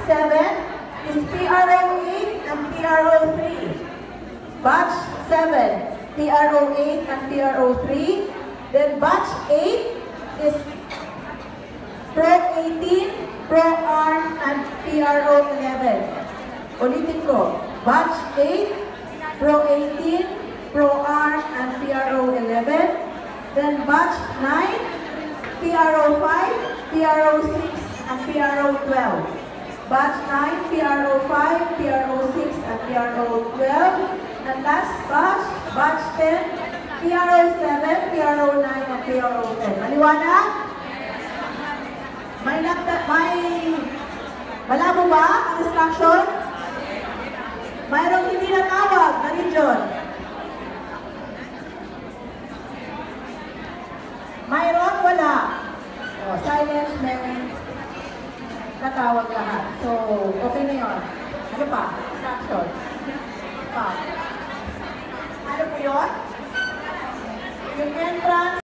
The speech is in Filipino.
7 is PRO8 and PRO3. Batch 7, PRO8 and PRO3. Then batch 8 is Pro18, Pro-ARM, and PRO11. Ulitin ko. Batch 8, Pro18, Pro-ARM, and PRO11. Then batch 9, PRO5, PRO6, and PRO12. Batch 9, PRO5, PRO6, and PRO12. And last batch, batch 10, PRO7, PRO9, and PRO10. Maliwanag? Malabo ba ang instruction? Mayroong hindi natawag na region. Mayroon, wala. O, silence, may natawag lahat. So, okay na yun. Ano pa? Instruction. Pa. Ano po yun? Yung entrance.